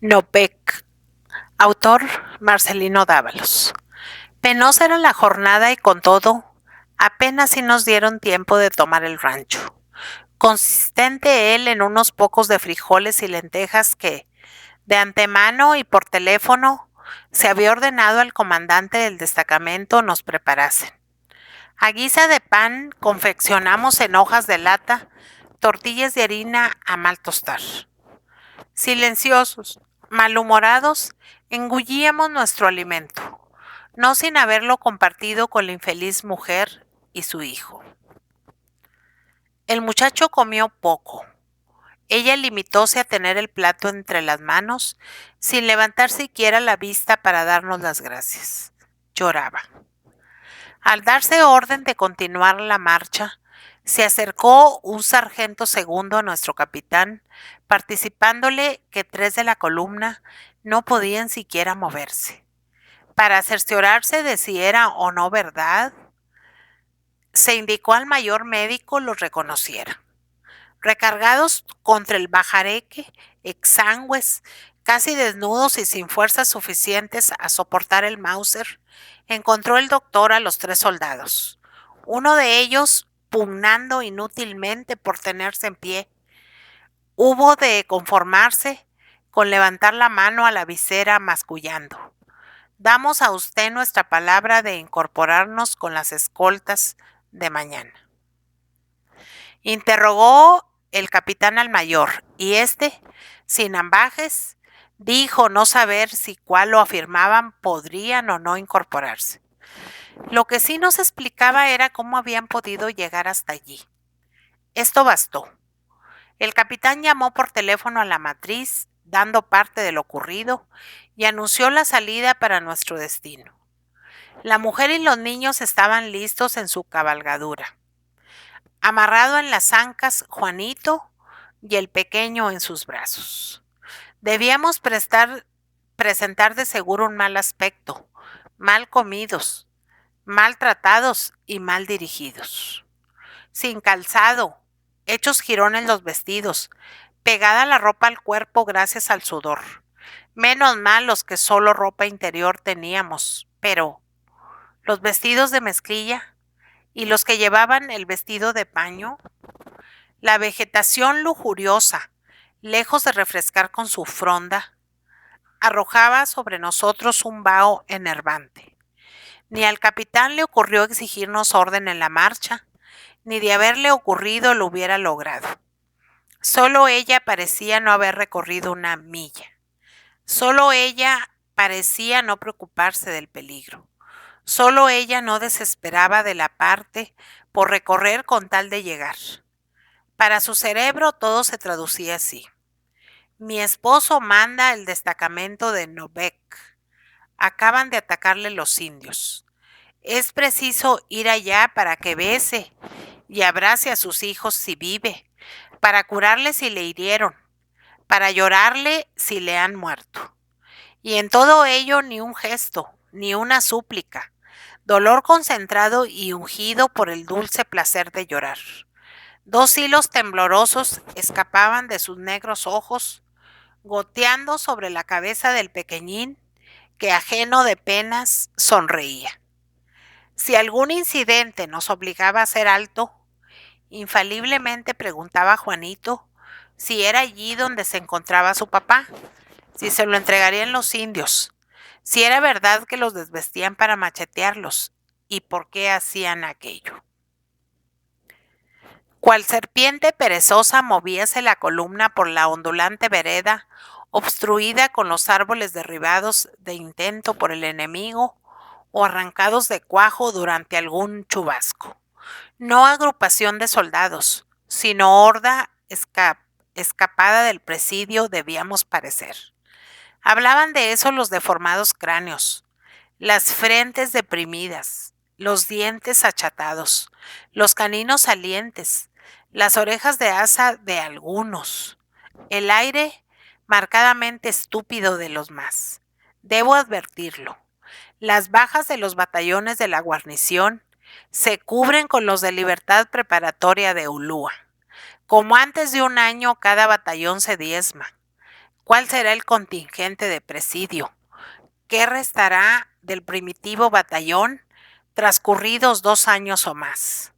Nopec, autor Marcelino Dávalos. Penosa era la jornada y con todo, apenas si nos dieron tiempo de tomar el rancho. Consistente él en unos pocos de frijoles y lentejas que, de antemano y por teléfono, se había ordenado al comandante del destacamento nos preparasen. A guisa de pan confeccionamos en hojas de lata tortillas de harina a mal tostar. Silenciosos, malhumorados, engullíamos nuestro alimento, no sin haberlo compartido con la infeliz mujer y su hijo. El muchacho comió poco. Ella limitóse a tener el plato entre las manos, sin levantar siquiera la vista para darnos las gracias. Lloraba. Al darse orden de continuar la marcha, se acercó un sargento segundo a nuestro capitán, participándole que 3 de la columna no podían siquiera moverse. Para cerciorarse de si era o no verdad, se indicó al mayor médico los reconociera. Recargados contra el bajareque, exangües, casi desnudos y sin fuerzas suficientes a soportar el Mauser, encontró el doctor a los 3 soldados. Uno de ellos, pugnando inútilmente por tenerse en pie, hubo de conformarse con levantar la mano a la visera mascullando. Damos a usted nuestra palabra de incorporarnos con las escoltas de mañana. Interrogó el capitán al mayor, y éste, sin ambajes, dijo no saber si cuál lo afirmaban podrían o no incorporarse. Lo que sí nos explicaba era cómo habían podido llegar hasta allí. Esto bastó. El capitán llamó por teléfono a la matriz, dando parte de lo ocurrido, y anunció la salida para nuestro destino. La mujer y los niños estaban listos en su cabalgadura. Amarrado en las ancas, Juanito y el pequeño en sus brazos. Debíamos presentar de seguro un mal aspecto, mal comidos, mal tratados y mal dirigidos. Sin calzado, hechos jirones los vestidos, pegada la ropa al cuerpo gracias al sudor. Menos mal los que solo ropa interior teníamos, pero los vestidos de mezclilla y los que llevaban el vestido de paño, la vegetación lujuriosa, lejos de refrescar con su fronda, arrojaba sobre nosotros un vaho enervante. Ni al capitán le ocurrió exigirnos orden en la marcha, ni de haberle ocurrido lo hubiera logrado. Solo ella parecía no haber recorrido una milla. Solo ella parecía no preocuparse del peligro. Solo ella no desesperaba de la parte por recorrer con tal de llegar. Para su cerebro todo se traducía así. Mi esposo manda el destacamento de Nopec. Acaban de atacarle los indios. Es preciso ir allá para que bese y abrace a sus hijos si vive, para curarle si le hirieron, para llorarle si le han muerto. Y en todo ello ni un gesto, ni una súplica, dolor concentrado y ungido por el dulce placer de llorar. 2 hilos temblorosos escapaban de sus negros ojos, goteando sobre la cabeza del pequeñín, que ajeno de penas sonreía. Si algún incidente nos obligaba a hacer alto, infaliblemente preguntaba a Juanito si era allí donde se encontraba su papá, si se lo entregarían los indios, si era verdad que los desvestían para machetearlos y por qué hacían aquello. Cual serpiente perezosa movíase la columna por la ondulante vereda, obstruida con los árboles derribados de intento por el enemigo o arrancados de cuajo durante algún chubasco. No agrupación de soldados, sino horda escapada del presidio debíamos parecer. Hablaban de eso los deformados cráneos, las frentes deprimidas, los dientes achatados, los caninos salientes, las orejas de asa de algunos, el aire marcadamente estúpido de los más. Debo advertirlo, las bajas de los batallones de la guarnición se cubren con los de libertad preparatoria de Ulúa. Como antes de un año cada batallón se diezma. ¿Cuál será el contingente de presidio? ¿Qué restará del primitivo batallón transcurridos 2 años o más?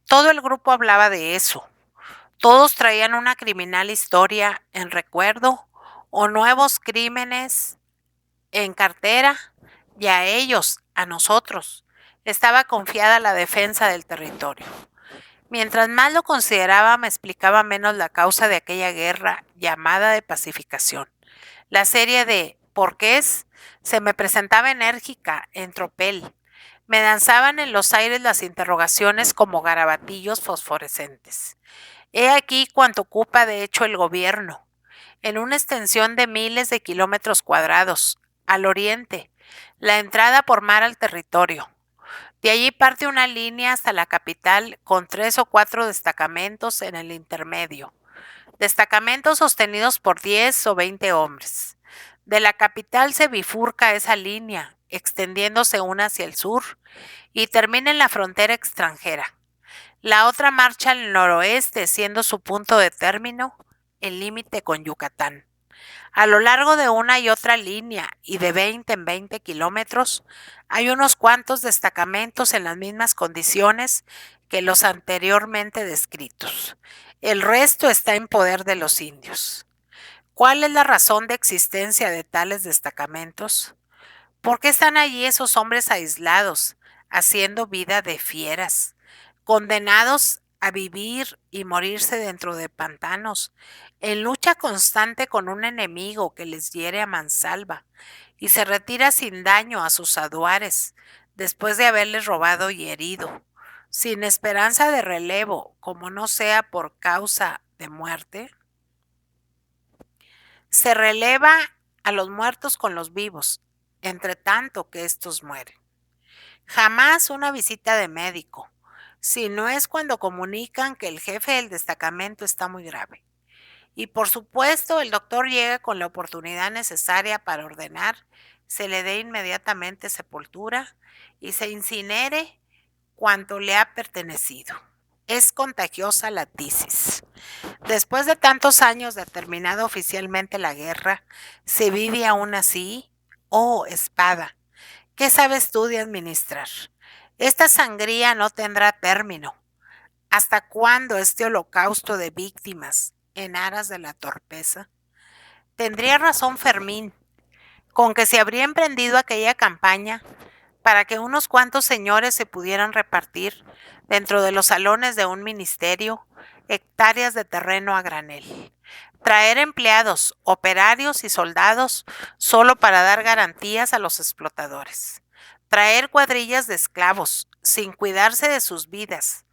Todo el grupo hablaba de eso. Todos traían una criminal historia en recuerdo o nuevos crímenes en cartera, y a ellos, a nosotros, estaba confiada la defensa del territorio. Mientras más lo consideraba, me explicaba menos la causa de aquella guerra llamada de pacificación. La serie de porqués se me presentaba enérgica en tropel. Me danzaban en los aires las interrogaciones como garabatillos fosforescentes. He aquí cuánto ocupa de hecho el gobierno, en una extensión de miles de kilómetros cuadrados, al oriente, la entrada por mar al territorio. De allí parte una línea hasta la capital con 3 o 4 destacamentos en el intermedio. Destacamentos sostenidos por 10 o 20 hombres. De la capital se bifurca esa línea, extendiéndose una hacia el sur, y termina en la frontera extranjera. La otra marcha al noroeste, siendo su punto de término el límite con Yucatán. A lo largo de una y otra línea y de 20 en 20 kilómetros, hay unos cuantos destacamentos en las mismas condiciones que los anteriormente descritos. El resto está en poder de los indios. ¿Cuál es la razón de existencia de tales destacamentos? ¿Por qué están allí esos hombres aislados, haciendo vida de fieras, condenados a vivir y morirse dentro de pantanos, en lucha constante con un enemigo que les hiere a mansalva y se retira sin daño a sus aduares, después de haberles robado y herido, sin esperanza de relevo, como no sea por causa de muerte? Se releva a los muertos con los vivos, entre tanto que estos mueren. Jamás una visita de médico, si no es cuando comunican que el jefe del destacamento está muy grave. Y por supuesto, el doctor llega con la oportunidad necesaria para ordenar se le dé inmediatamente sepultura y se incinere cuanto le ha pertenecido. Es contagiosa la tisis. Después de tantos años de terminada oficialmente la guerra, ¿se vive aún así? Oh, espada, ¿qué sabes tú de administrar? Esta sangría no tendrá término. ¿Hasta cuándo este holocausto de víctimas en aras de la torpeza? Tendría razón Fermín, con que se habría emprendido aquella campaña para que unos cuantos señores se pudieran repartir dentro de los salones de un ministerio hectáreas de terreno a granel. Traer empleados, operarios y soldados solo para dar garantías a los explotadores. Traer cuadrillas de esclavos, sin cuidarse de sus vidas,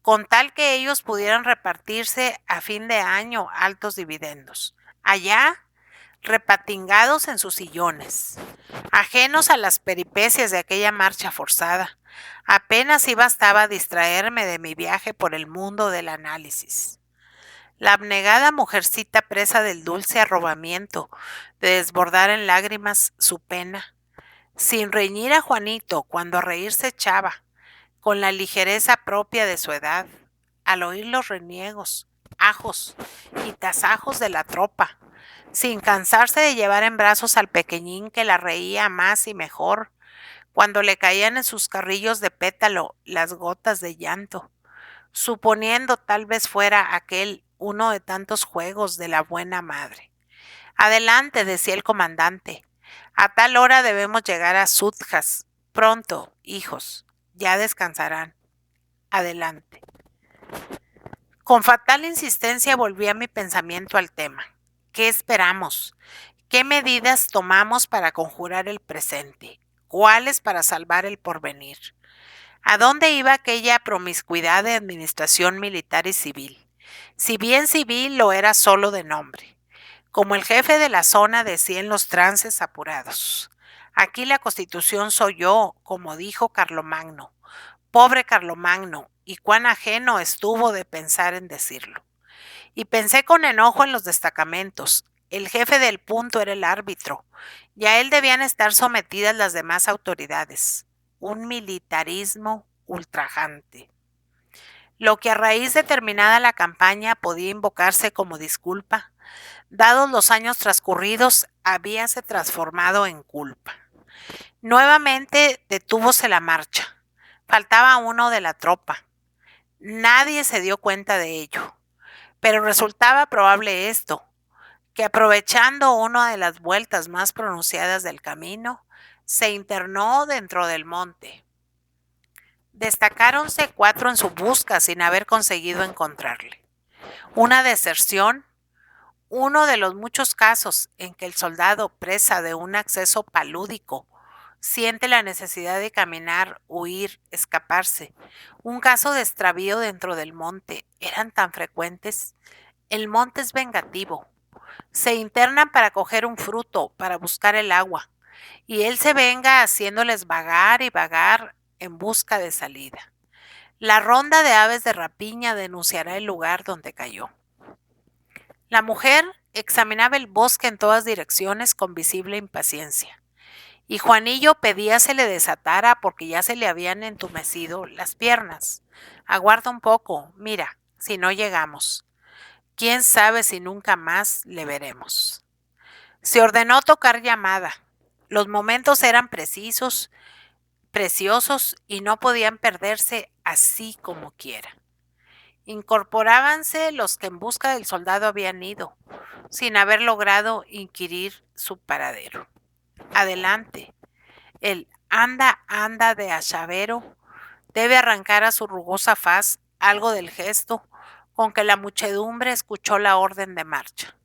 con tal que ellos pudieran repartirse a fin de año altos dividendos. Allá, repatingados en sus sillones, ajenos a las peripecias de aquella marcha forzada, apenas si bastaba distraerme de mi viaje por el mundo del análisis. La abnegada mujercita presa del dulce arrobamiento de desbordar en lágrimas su pena, sin reñir a Juanito cuando a reír se echaba, con la ligereza propia de su edad, al oír los reniegos, ajos y tasajos de la tropa, sin cansarse de llevar en brazos al pequeñín que la reía más y mejor, cuando le caían en sus carrillos de pétalo las gotas de llanto, suponiendo tal vez fuera aquel uno de tantos juegos de la buena madre. Adelante, decía el comandante, a tal hora debemos llegar a Sutjas. Pronto, hijos, ya descansarán. Adelante. Con fatal insistencia volví a mi pensamiento al tema. ¿Qué esperamos? ¿Qué medidas tomamos para conjurar el presente? ¿Cuáles para salvar el porvenir? ¿A dónde iba aquella promiscuidad de administración militar y civil? Si bien civil lo era solo de nombre. Como el jefe de la zona decía en los trances apurados. Aquí la Constitución soy yo, como dijo Carlomagno. Pobre Carlomagno, y cuán ajeno estuvo de pensar en decirlo. Y pensé con enojo en los destacamentos. El jefe del punto era el árbitro, y a él debían estar sometidas las demás autoridades. Un militarismo ultrajante. Lo que a raíz de terminada la campaña podía invocarse como disculpa, dados los años transcurridos, habíase transformado en culpa. Nuevamente detúvose la marcha. Faltaba uno de la tropa. Nadie se dio cuenta de ello, pero resultaba probable esto, que aprovechando una de las vueltas más pronunciadas del camino, se internó dentro del monte. Destacáronse 4 en su busca sin haber conseguido encontrarle. Una deserción, uno de los muchos casos en que el soldado, presa de un acceso palúdico, siente la necesidad de caminar, huir, escaparse. Un caso de extravío dentro del monte. Eran tan frecuentes. El monte es vengativo. Se internan para coger un fruto, para buscar el agua, y él se venga haciéndoles vagar y vagar en busca de salida. La ronda de aves de rapiña denunciará el lugar donde cayó. La mujer examinaba el bosque en todas direcciones con visible impaciencia, y Juanillo pedía se le desatara porque ya se le habían entumecido las piernas. Aguarda un poco, mira, si no llegamos. Quién sabe si nunca más le veremos. Se ordenó tocar llamada. Los momentos eran preciosos y no podían perderse así como quiera. Incorporábanse los que en busca del soldado habían ido, sin haber logrado inquirir su paradero. Adelante. El anda, anda de Achavero debe arrancar a su rugosa faz algo del gesto con que la muchedumbre escuchó la orden de marcha.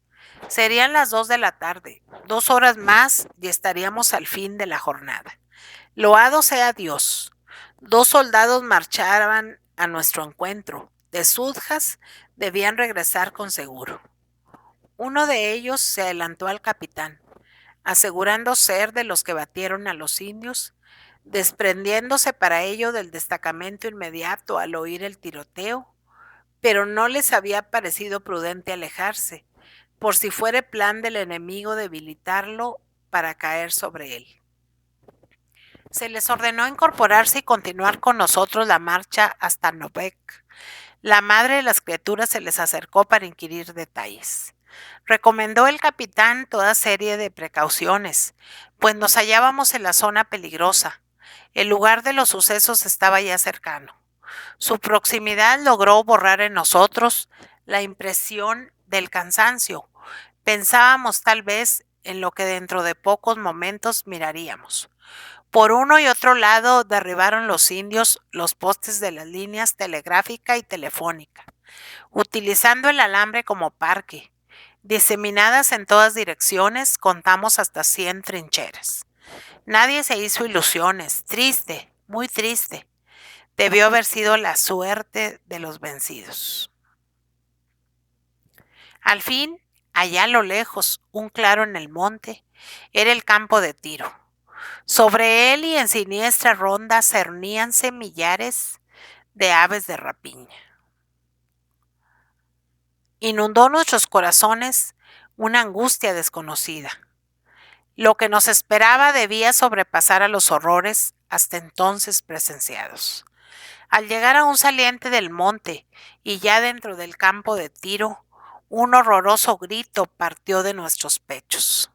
Serían las 2 de la tarde, 2 horas más y estaríamos al fin de la jornada. Loado sea Dios. 2 soldados marchaban a nuestro encuentro. De Sudjas debían regresar con seguro. Uno de ellos se adelantó al capitán, asegurando ser de los que batieron a los indios, desprendiéndose para ello del destacamento inmediato al oír el tiroteo, pero no les había parecido prudente alejarse, por si fuera plan del enemigo debilitarlo para caer sobre él. Se les ordenó incorporarse y continuar con nosotros la marcha hasta Novec. La madre de las criaturas se les acercó para inquirir detalles. Recomendó el capitán toda serie de precauciones, pues nos hallábamos en la zona peligrosa. El lugar de los sucesos estaba ya cercano. Su proximidad logró borrar en nosotros la impresión del cansancio. Pensábamos tal vez en lo que dentro de pocos momentos miraríamos. Por uno y otro lado derribaron los indios los postes de las líneas telegráfica y telefónica, utilizando el alambre como parque. Diseminadas en todas direcciones, contamos hasta 100 trincheras. Nadie se hizo ilusiones. Triste, muy triste. Debió haber sido la suerte de los vencidos. Al fin, allá a lo lejos, un claro en el monte, era el campo de tiro. Sobre él y en siniestra ronda cerníanse millares de aves de rapiña. Inundó nuestros corazones una angustia desconocida. Lo que nos esperaba debía sobrepasar a los horrores hasta entonces presenciados. Al llegar a un saliente del monte y ya dentro del campo de tiro, un horroroso grito partió de nuestros pechos.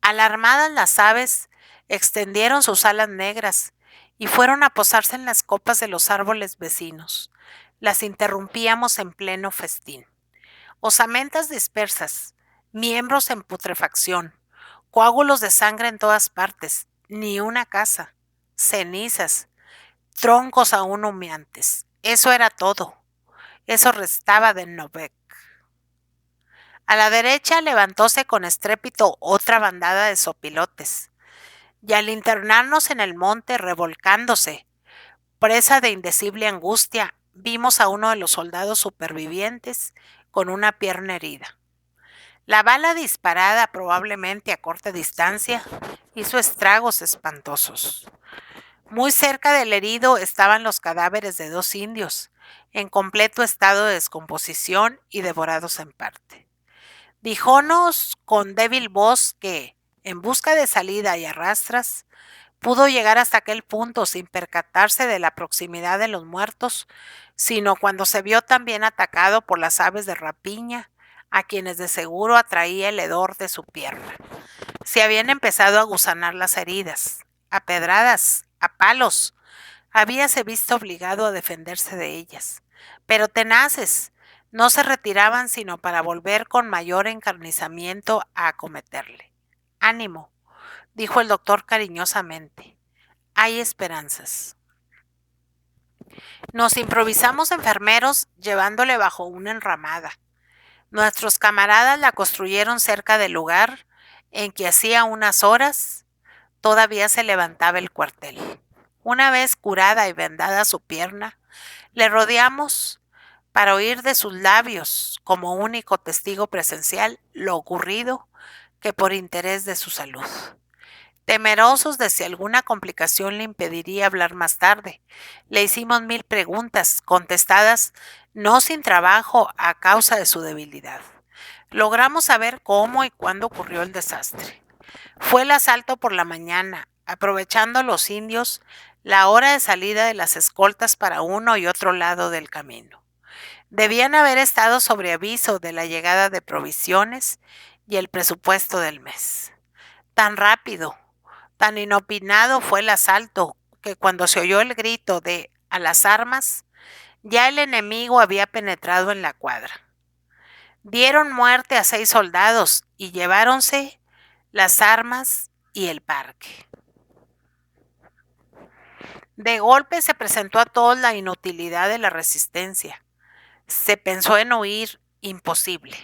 Alarmadas las aves extendieron sus alas negras y fueron a posarse en las copas de los árboles vecinos. Las interrumpíamos en pleno festín. Osamentas dispersas, miembros en putrefacción, coágulos de sangre en todas partes, ni una casa, cenizas, troncos aún humeantes. Eso era todo. Eso restaba de Novec. A la derecha levantóse con estrépito otra bandada de sopilotes, y al internarnos en el monte revolcándose, presa de indecible angustia, vimos a uno de los soldados supervivientes con una pierna herida. La bala disparada probablemente a corta distancia hizo estragos espantosos. Muy cerca del herido estaban los cadáveres de 2 indios, en completo estado de descomposición y devorados en parte. Díjonos con débil voz que, en busca de salida y arrastras, pudo llegar hasta aquel punto sin percatarse de la proximidad de los muertos, sino cuando se vio también atacado por las aves de rapiña, a quienes de seguro atraía el hedor de su pierna. Se habían empezado a gusanar las heridas, a pedradas, a palos. Habíase visto obligado a defenderse de ellas, pero tenaces, no se retiraban sino para volver con mayor encarnizamiento a acometerle. Ánimo, dijo el doctor cariñosamente. Hay esperanzas. Nos improvisamos enfermeros llevándole bajo una enramada. Nuestros camaradas la construyeron cerca del lugar en que hacía unas horas todavía se levantaba el cuartel. Una vez curada y vendada su pierna, le rodeamos para oír de sus labios, como único testigo presencial, lo ocurrido que por interés de su salud. Temerosos de si alguna complicación le impediría hablar más tarde, le hicimos 1000 preguntas, contestadas no sin trabajo a causa de su debilidad. Logramos saber cómo y cuándo ocurrió el desastre. Fue el asalto por la mañana, aprovechando los indios la hora de salida de las escoltas para uno y otro lado del camino. Debían haber estado sobre aviso de la llegada de provisiones y el presupuesto del mes. Tan rápido, tan inopinado fue el asalto que cuando se oyó el grito de "a las armas", ya el enemigo había penetrado en la cuadra. Dieron muerte a 6 soldados y lleváronse las armas y el parque. De golpe se presentó a todos la inutilidad de la resistencia. Se pensó en huir, imposible.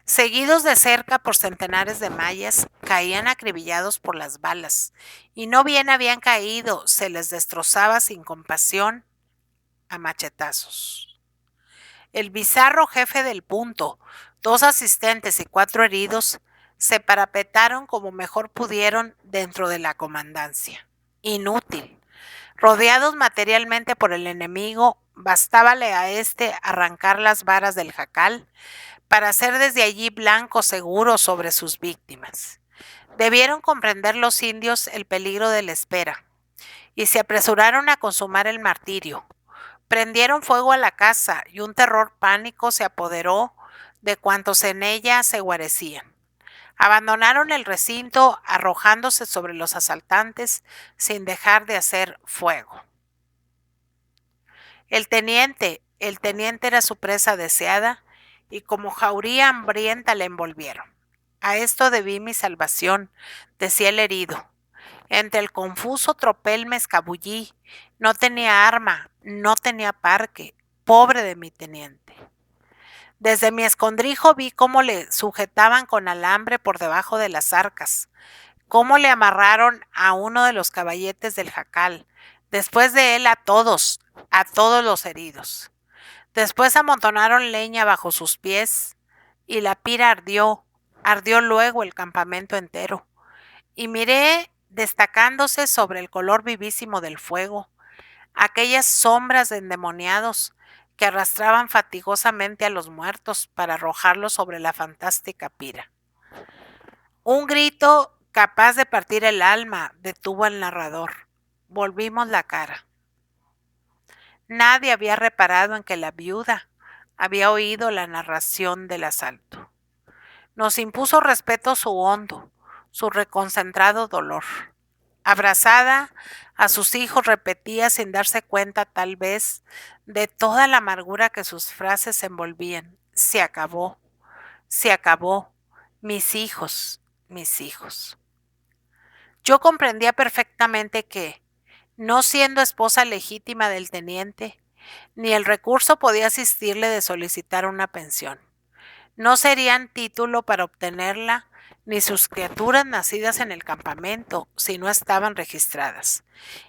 Seguidos de cerca por centenares de mayas, caían acribillados por las balas, y no bien habían caído, se les destrozaba sin compasión a machetazos. El bizarro jefe del punto, 2 asistentes y 4 heridos, se parapetaron como mejor pudieron dentro de la comandancia. Inútil. Rodeados materialmente por el enemigo, bastábale a éste arrancar las varas del jacal para hacer desde allí blanco seguro sobre sus víctimas. Debieron comprender los indios el peligro de la espera, y se apresuraron a consumar el martirio. Prendieron fuego a la casa, y un terror pánico se apoderó de cuantos en ella se guarecían. Abandonaron el recinto arrojándose sobre los asaltantes sin dejar de hacer fuego. El teniente era su presa deseada, y como jauría hambrienta le envolvieron. A esto debí mi salvación, decía el herido. Entre el confuso tropel me escabullí. No tenía arma, no tenía parque. Pobre de mi teniente. Desde mi escondrijo vi cómo le sujetaban con alambre por debajo de las arcas, cómo le amarraron a uno de los caballetes del jacal, después de él a todos los heridos. Después amontonaron leña bajo sus pies, y la pira ardió luego el campamento entero. Y miré, destacándose sobre el color vivísimo del fuego, aquellas sombras de endemoniados que arrastraban fatigosamente a los muertos para arrojarlos sobre la fantástica pira. Un grito capaz de partir el alma detuvo al narrador. Volvimos la cara. Nadie había reparado en que la viuda había oído la narración del asalto. Nos impuso respeto su hondo, su reconcentrado dolor. Abrazada a sus hijos repetía sin darse cuenta tal vez de toda la amargura que sus frases envolvían. Se acabó, mis hijos, mis hijos. Yo comprendía perfectamente que, no siendo esposa legítima del teniente, ni el recurso podía asistirle de solicitar una pensión. No serían título para obtenerla ni sus criaturas nacidas en el campamento si no estaban registradas.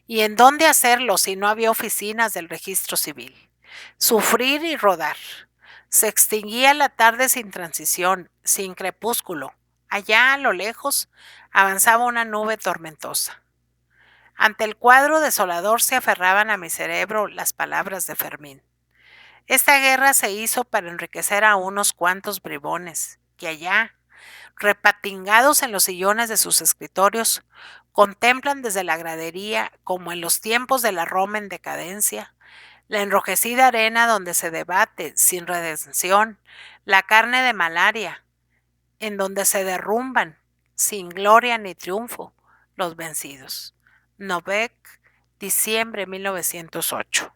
¿Y en dónde hacerlo si no había oficinas del registro civil? Sufrir y rodar. Se extinguía la tarde sin transición, sin crepúsculo. Allá a lo lejos avanzaba una nube tormentosa. Ante el cuadro desolador se aferraban a mi cerebro las palabras de Fermín. Esta guerra se hizo para enriquecer a unos cuantos bribones, que allá, repatingados en los sillones de sus escritorios, contemplan desde la gradería, como en los tiempos de la Roma en decadencia, la enrojecida arena donde se debate, sin redención, la carne de malaria, en donde se derrumban, sin gloria ni triunfo, los vencidos. Novec, diciembre 1908.